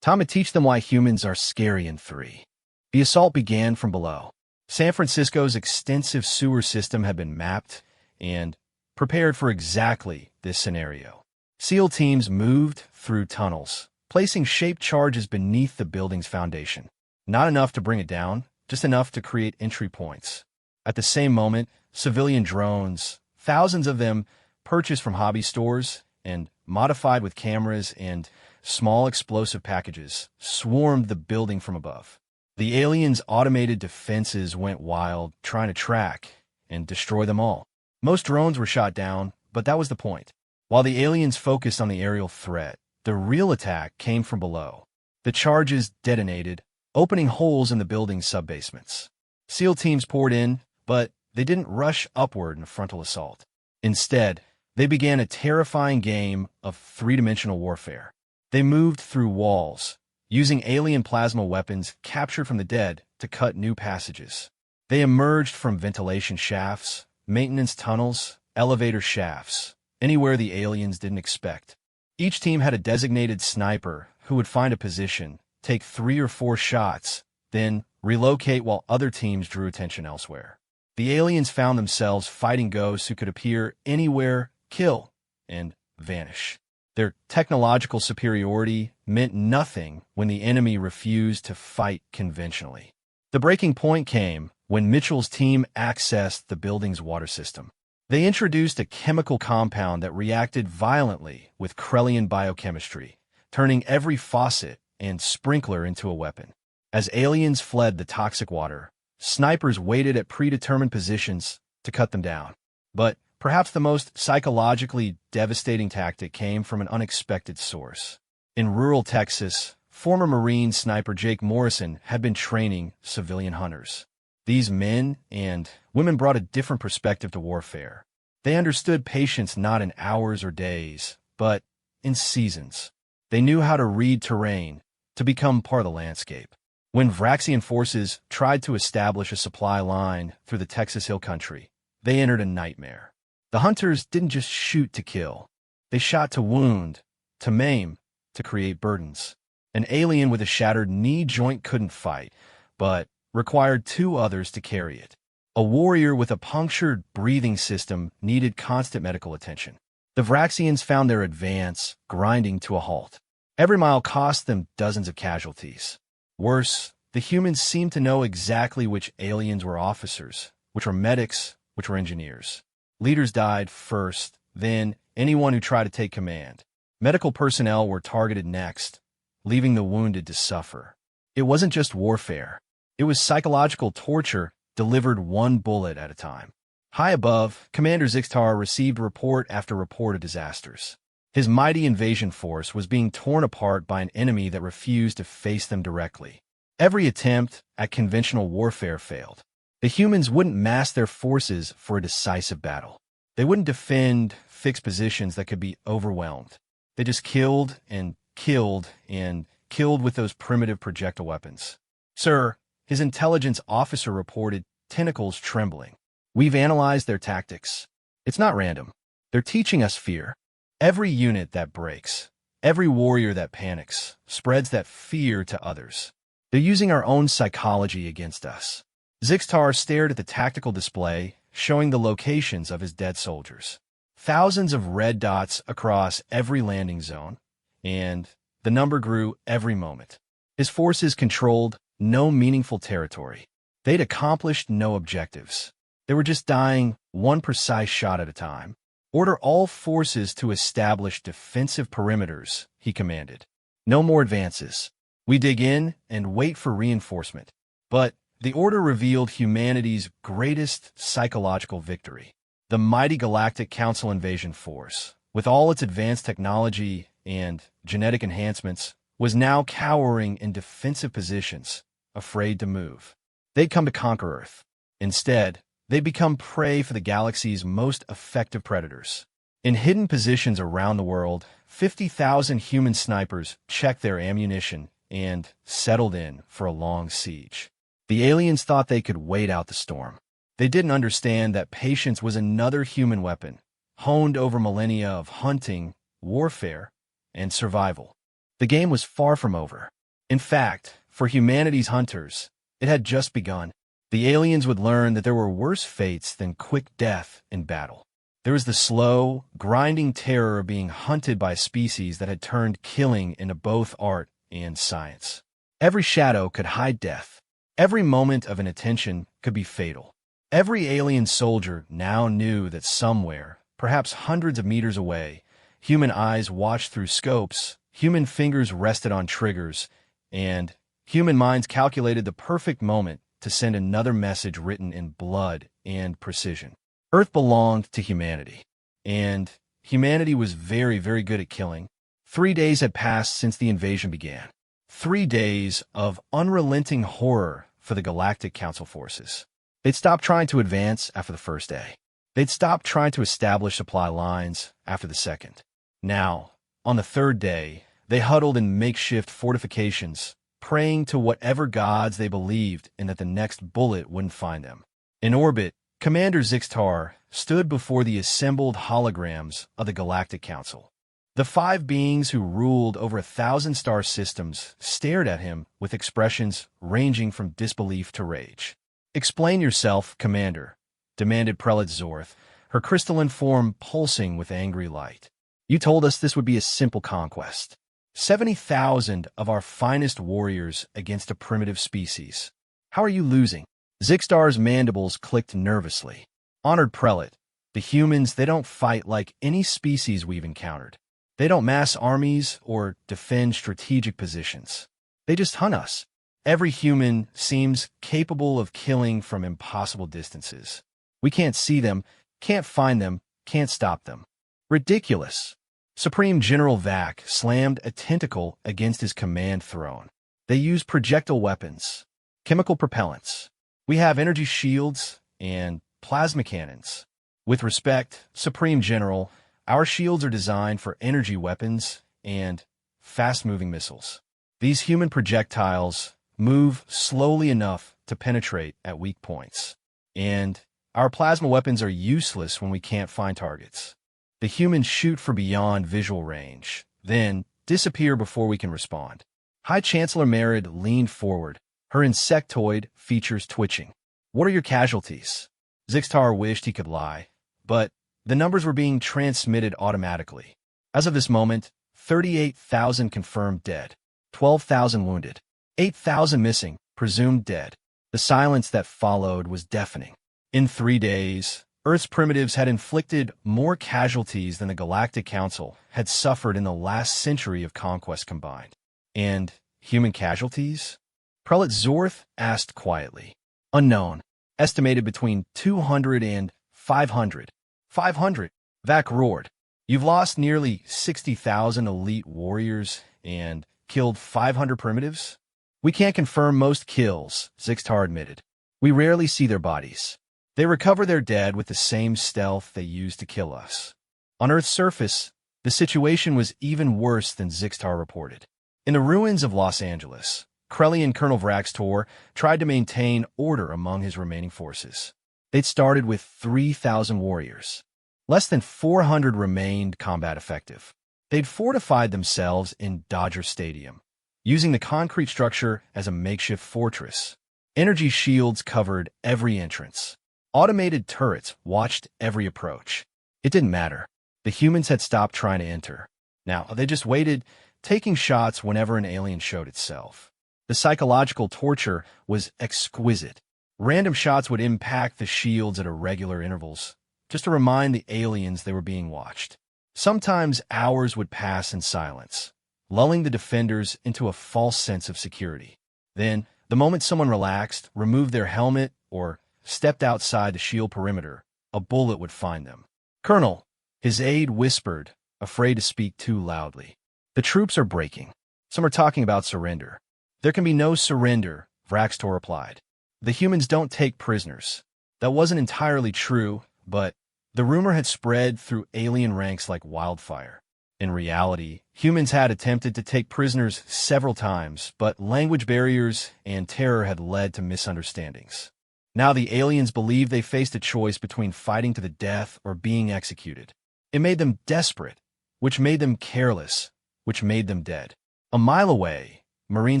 Time to teach them why humans are scary in 3. The assault began from below. San Francisco's extensive sewer system had been mapped and prepared for exactly this scenario. SEAL teams moved through tunnels, placing shaped charges beneath the building's foundation. Not enough to bring it down, just enough to create entry points. At the same moment, civilian drones, thousands of them purchased from hobby stores and modified with cameras and small explosive packages, swarmed the building from above. The aliens' automated defenses went wild, trying to track and destroy them all. Most drones were shot down, but that was the point. While the aliens focused on the aerial threat, the real attack came from below. The charges detonated, opening holes in the building's subbasements. SEAL teams poured in, but they didn't rush upward in a frontal assault. Instead, they began a terrifying game of 3-dimensional warfare. They moved through walls, using alien plasma weapons captured from the dead to cut new passages. They emerged from ventilation shafts, maintenance tunnels, elevator shafts, anywhere the aliens didn't expect. Each team had a designated sniper who would find a position, take 3 or 4 shots, then relocate while other teams drew attention elsewhere. The aliens found themselves fighting ghosts who could appear anywhere, kill, and vanish. Their technological superiority meant nothing when the enemy refused to fight conventionally. The breaking point came when Mitchell's team accessed the building's water system. They introduced a chemical compound that reacted violently with Krellian biochemistry, turning every faucet and sprinkler into a weapon. As aliens fled the toxic water, snipers waited at predetermined positions to cut them down. But perhaps the most psychologically devastating tactic came from an unexpected source. In rural Texas, former Marine sniper Jake Morrison had been training civilian hunters. These men and women brought a different perspective to warfare. They understood patience not in hours or days, but in seasons. They knew how to read terrain, to become part of the landscape. When Vraxian forces tried to establish a supply line through the Texas Hill Country, they entered a nightmare. The hunters didn't just shoot to kill. They shot to wound, to maim, to create burdens. An alien with a shattered knee joint couldn't fight, but required 2 others to carry it. A warrior with a punctured breathing system needed constant medical attention. The Vraxians found their advance grinding to a halt. Every mile cost them dozens of casualties. Worse, the humans seemed to know exactly which aliens were officers, which were medics, which were engineers. Leaders died first, then anyone who tried to take command. Medical personnel were targeted next, leaving the wounded to suffer. It wasn't just warfare. It was psychological torture delivered 1 bullet at a time. High above, Commander Zixtar received report after report of disasters. His mighty invasion force was being torn apart by an enemy that refused to face them directly. Every attempt at conventional warfare failed. The humans wouldn't mass their forces for a decisive battle. They wouldn't defend fixed positions that could be overwhelmed. They just killed and killed and killed with those primitive projectile weapons. Sir, his intelligence officer reported, tentacles trembling. We've analyzed their tactics. It's not random. They're teaching us fear. Every unit that breaks, every warrior that panics, spreads that fear to others. They're using our own psychology against us. Zixtar stared at the tactical display, showing the locations of his dead soldiers. Thousands of red dots across every landing zone, and the number grew every moment. His forces controlled no meaningful territory. They'd accomplished no objectives. They were just dying 1 precise shot at a time. Order all forces to establish defensive perimeters, he commanded. No more advances. We dig in and wait for reinforcement. But the order revealed humanity's greatest psychological victory. The mighty Galactic Council invasion force, with all its advanced technology and genetic enhancements, was now cowering in defensive positions, afraid to move. They'd come to conquer Earth. Instead, they'd become prey for the galaxy's most effective predators. In hidden positions around the world, 50,000 human snipers checked their ammunition and settled in for a long siege. The aliens thought they could wait out the storm. They didn't understand that patience was another human weapon, honed over millennia of hunting, warfare, and survival. The game was far from over. In fact, for humanity's hunters, it had just begun. The aliens would learn that there were worse fates than quick death in battle. There was the slow, grinding terror of being hunted by a species that had turned killing into both art and science. Every shadow could hide death. Every moment of inattention could be fatal. Every alien soldier now knew that somewhere, perhaps hundreds of meters away, human eyes watched through scopes, human fingers rested on triggers, and human minds calculated the perfect moment to send another message written in blood and precision. Earth belonged to humanity, and humanity was very, very good at killing. 3 days had passed since the invasion began. 3 days of unrelenting horror for the Galactic Council forces. They'd stopped trying to advance after the first day. They'd stopped trying to establish supply lines after the second. Now, on the third day, they huddled in makeshift fortifications, praying to whatever gods they believed in that the next bullet wouldn't find them. In orbit, Commander Zixtar stood before the assembled holograms of the Galactic Council. The 5 beings who ruled over 1,000 star systems stared at him with expressions ranging from disbelief to rage. "Explain yourself, Commander," demanded Prelate Zorth, her crystalline form pulsing with angry light. "You told us this would be a simple conquest. 70,000 of our finest warriors against a primitive species. How are you losing?" Zixtar's mandibles clicked nervously. "Honored Prelate, the humans, they don't fight like any species we've encountered. They don't mass armies or defend strategic positions. They just hunt us. Every human seems capable of killing from impossible distances. We can't see them, can't find them, can't stop them. Ridiculous." Supreme General Vac slammed a tentacle against his command throne. "They use projectile weapons, chemical propellants. We have energy shields and plasma cannons. With respect, Supreme General, our shields are designed for energy weapons and fast-moving missiles. These human projectiles move slowly enough to penetrate at weak points. And our plasma weapons are useless when we can't find targets. The humans shoot for beyond visual range, then disappear before we can respond." High Chancellor Merid leaned forward, her insectoid features twitching. "What are your casualties?" Zixtar wished he could lie, but the numbers were being transmitted automatically. As of this moment, 38,000 confirmed dead, 12,000 wounded, 8,000 missing, presumed dead. The silence that followed was deafening. In 3 days, Earth's primitives had inflicted more casualties than the Galactic Council had suffered in the last century of conquest combined. And human casualties? Prelate Zorth asked quietly. "Unknown. Estimated between 200 and 500. 500, Vac roared. "You've lost nearly 60,000 elite warriors and killed 500 primitives?" "We can't confirm most kills," Zixtar admitted. "We rarely see their bodies. They recover their dead with the same stealth they used to kill us." On Earth's surface, the situation was even worse than Zixtar reported. In the ruins of Los Angeles, Krellian Colonel Vraxtor tried to maintain order among his remaining forces. They'd started with 3,000 warriors. Less than 400 remained combat effective. They'd fortified themselves in Dodger Stadium, using the concrete structure as a makeshift fortress. Energy shields covered every entrance. Automated turrets watched every approach. It didn't matter. The humans had stopped trying to enter. Now, they just waited, taking shots whenever an alien showed itself. The psychological torture was exquisite. Random shots would impact the shields at irregular intervals, just to remind the aliens they were being watched. Sometimes hours would pass in silence, lulling the defenders into a false sense of security. Then, the moment someone relaxed, removed their helmet, or stepped outside the shield perimeter, a bullet would find them. "Colonel," his aide whispered, afraid to speak too loudly. "The troops are breaking. Some are talking about surrender." "There can be no surrender," Vraxtor replied. "The humans don't take prisoners." That wasn't entirely true, but the rumor had spread through alien ranks like wildfire. In reality, humans had attempted to take prisoners several times, but language barriers and terror had led to misunderstandings. Now the aliens believed they faced a choice between fighting to the death or being executed. It made them desperate, which made them careless, which made them dead. A mile away, Marine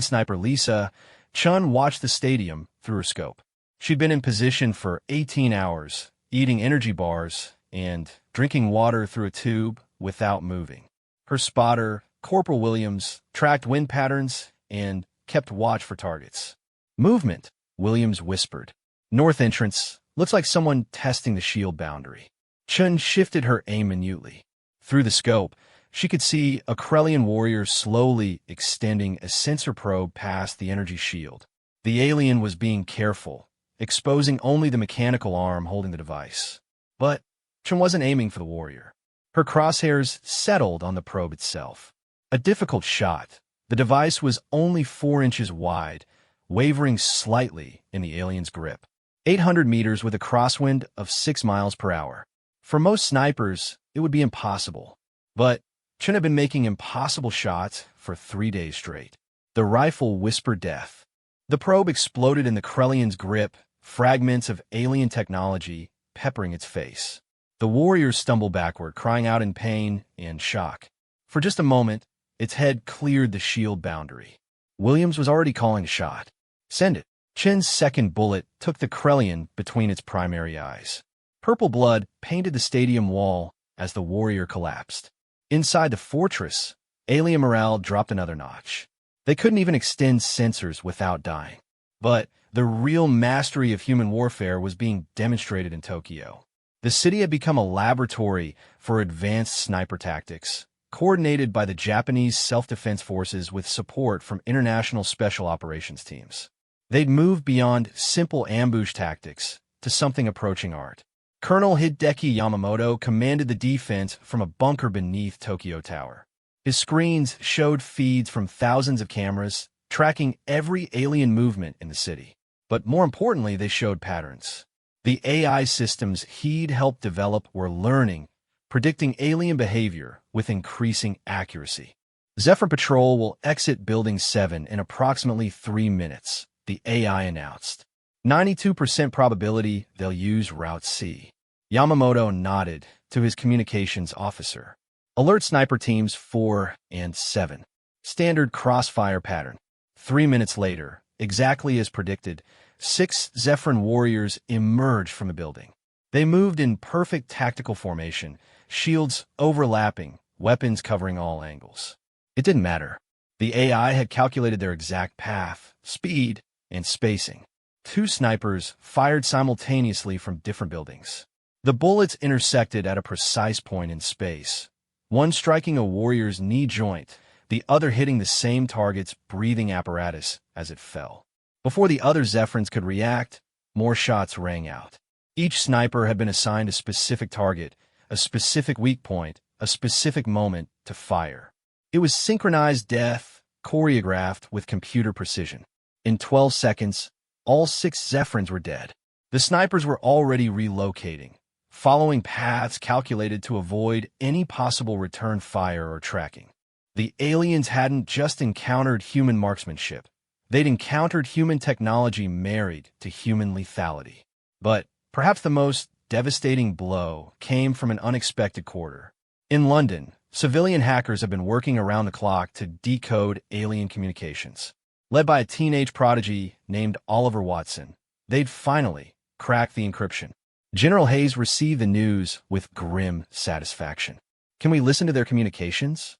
sniper Lisa Chun watched the stadium through her scope. She'd been in position for 18 hours, eating energy bars and drinking water through a tube without moving. Her spotter, Corporal Williams, tracked wind patterns and kept watch for targets. "Movement," Williams whispered. "North entrance. Looks like someone testing the shield boundary." Chun shifted her aim minutely. Through the scope, she could see a Krellian warrior slowly extending a sensor probe past the energy shield. The alien was being careful, exposing only the mechanical arm holding the device. But Chun wasn't aiming for the warrior. Her crosshairs settled on the probe itself. A difficult shot. The device was only 4 inches wide, wavering slightly in the alien's grip. 800 meters with a crosswind of 6 miles per hour. For most snipers, it would be impossible. But Chun had been making impossible shots for 3 days straight. The rifle whispered death. The probe exploded in the Krellian's grip, fragments of alien technology peppering its face. The warrior stumbled backward, crying out in pain and shock. For just a moment, its head cleared the shield boundary. Williams was already calling a shot. "Send it." Chin's second bullet took the Krellian between its primary eyes. Purple blood painted the stadium wall as the warrior collapsed. Inside the fortress, alien morale dropped another notch. They couldn't even extend sensors without dying. But the real mastery of human warfare was being demonstrated in Tokyo. The city had become a laboratory for advanced sniper tactics, coordinated by the Japanese self-defense forces with support from international special operations teams. They'd moved beyond simple ambush tactics to something approaching art. Colonel Hideki Yamamoto commanded the defense from a bunker beneath Tokyo Tower. His screens showed feeds from thousands of cameras, tracking every alien movement in the city. But more importantly, they showed patterns. The AI systems he'd helped develop were learning, predicting alien behavior with increasing accuracy. "Zephyr Patrol will exit Building 7 in approximately 3 minutes, the AI announced. 92% probability they'll use Route C. Yamamoto nodded to his communications officer. "Alert sniper teams 4 and 7. Standard crossfire pattern." 3 minutes later, exactly as predicted, 6 Zephyrin warriors emerged from the building. They moved in perfect tactical formation, shields overlapping, weapons covering all angles. It didn't matter. The AI had calculated their exact path, speed, and spacing. 2 snipers fired simultaneously from different buildings. The bullets intersected at a precise point in space, one striking a warrior's knee joint, the other hitting the same target's breathing apparatus as it fell. Before the other Zephyrins could react, more shots rang out. Each sniper had been assigned a specific target, a specific weak point, a specific moment to fire. It was synchronized death, choreographed with computer precision. In 12 seconds, all 6 Zephyrins were dead. The snipers were already relocating, following paths calculated to avoid any possible return fire or tracking. The aliens hadn't just encountered human marksmanship. They'd encountered human technology married to human lethality. But perhaps the most devastating blow came from an unexpected quarter. In London, civilian hackers have been working around the clock to decode alien communications. Led by a teenage prodigy named Oliver Watson, they'd finally cracked the encryption. General Hayes received the news with grim satisfaction. "Can we listen to their communications?"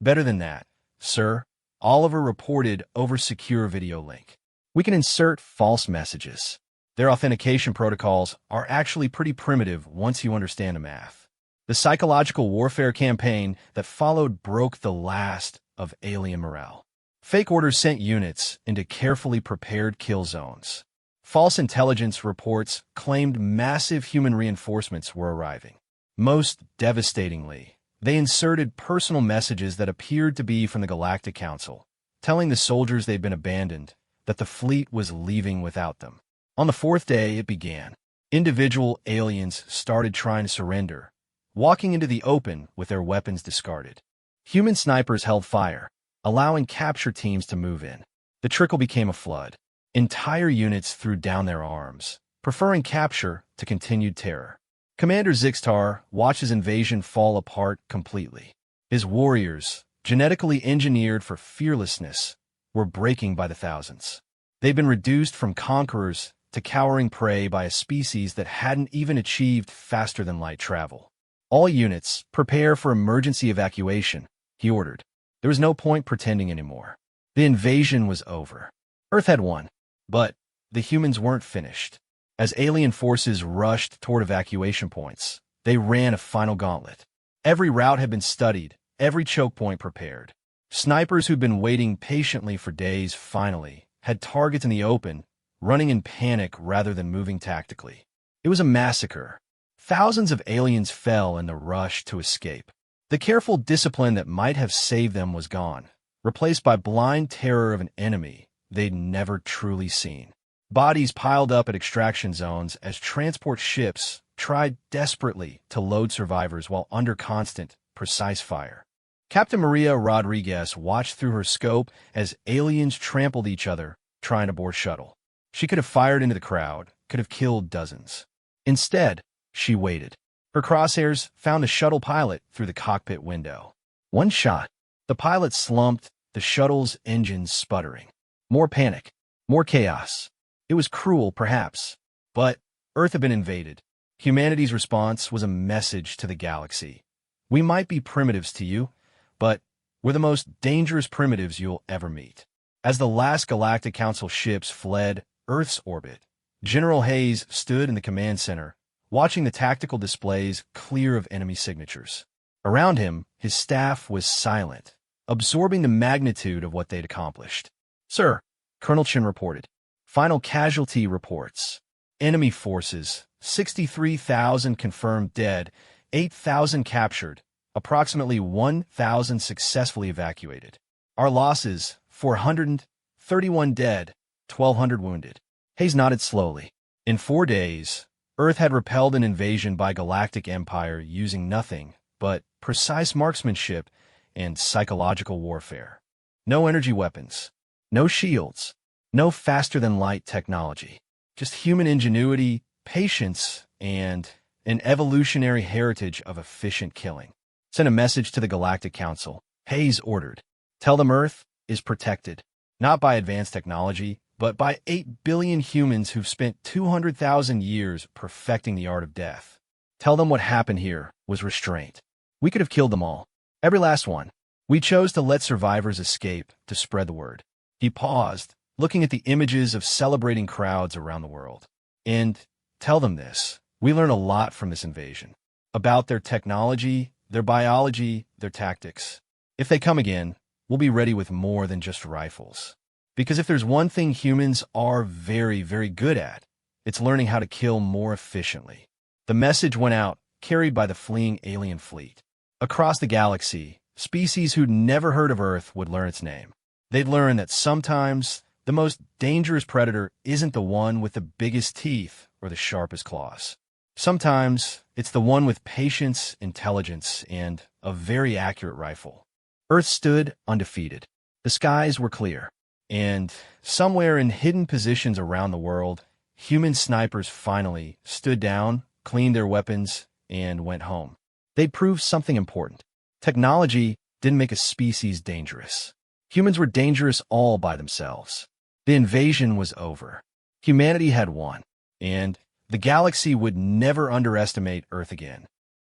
"Better than that, sir," Oliver reported over secure video link. "We can insert false messages." Their authentication protocols are actually pretty primitive once you understand the math. The psychological warfare campaign that followed broke the last of alien morale. Fake orders sent units into carefully prepared kill zones. False intelligence reports claimed massive human reinforcements were arriving. Most devastatingly, they inserted personal messages that appeared to be from the Galactic Council, telling the soldiers they'd been abandoned, that the fleet was leaving without them. On the fourth day, it began. Individual aliens started trying to surrender, walking into the open with their weapons discarded. Human snipers held fire, allowing capture teams to move in. The trickle became a flood. Entire units threw down their arms, preferring capture to continued terror. Commander Zixtar watched his invasion fall apart completely. His warriors, genetically engineered for fearlessness, were breaking by the thousands. They'd been reduced from conquerors to cowering prey by a species that hadn't even achieved faster-than-light travel. All units, prepare for emergency evacuation, he ordered. There was no point pretending anymore. The invasion was over. Earth had won, but the humans weren't finished. As alien forces rushed toward evacuation points, they ran a final gauntlet. Every route had been studied, every choke point prepared. Snipers who'd been waiting patiently for days finally had targets in the open, running in panic rather than moving tactically. It was a massacre. Thousands of aliens fell in the rush to escape. The careful discipline that might have saved them was gone, replaced by blind terror of an enemy they'd never truly seen. Bodies piled up at extraction zones as transport ships tried desperately to load survivors while under constant, precise fire. Captain Maria Rodriguez watched through her scope as aliens trampled each other, trying to board shuttle. She could have fired into the crowd, could have killed dozens. Instead, she waited. Her crosshairs found the shuttle pilot through the cockpit window. One shot. The pilot slumped, the shuttle's engines sputtering. More panic. More chaos. It was cruel, perhaps. But Earth had been invaded. Humanity's response was a message to the galaxy. We might be primitives to you, but we're the most dangerous primitives you'll ever meet. As the last Galactic Council ships fled Earth's orbit, General Hayes stood in the command center, watching the tactical displays clear of enemy signatures. Around him, his staff was silent, absorbing the magnitude of what they'd accomplished. "Sir," Colonel Chin reported. "Final casualty reports. Enemy forces, 63,000 confirmed dead, 8,000 captured, approximately 1,000 successfully evacuated. Our losses, 431 dead, 1,200 wounded." Hayes nodded slowly. In 4 days, Earth had repelled an invasion by Galactic Empire using nothing but precise marksmanship and psychological warfare. No energy weapons, no shields, no faster-than-light technology. Just human ingenuity, patience, and an evolutionary heritage of efficient killing. Send a message to the Galactic Council. Hayes ordered. Tell them Earth is protected, not by advanced technology, but by 8 billion humans who've spent 200,000 years perfecting the art of death. Tell them what happened here was restraint. We could have killed them all. Every last one. We chose to let survivors escape to spread the word. He paused, looking at the images of celebrating crowds around the world. And tell them this. We learn a lot from this invasion. About their technology, their biology, their tactics. If they come again, we'll be ready with more than just rifles. Because if there's one thing humans are very, very good at, it's learning how to kill more efficiently. The message went out, carried by the fleeing alien fleet. Across the galaxy, species who'd never heard of Earth would learn its name. They'd learn that sometimes the most dangerous predator isn't the one with the biggest teeth or the sharpest claws. Sometimes it's the one with patience, intelligence, and a very accurate rifle. Earth stood undefeated. The skies were clear. And somewhere in hidden positions around the world, human snipers finally stood down, cleaned their weapons, and went home. They'd proved something important. Technology didn't make a species dangerous. Humans were dangerous all by themselves. The invasion was over. Humanity had won, and the galaxy would never underestimate Earth again.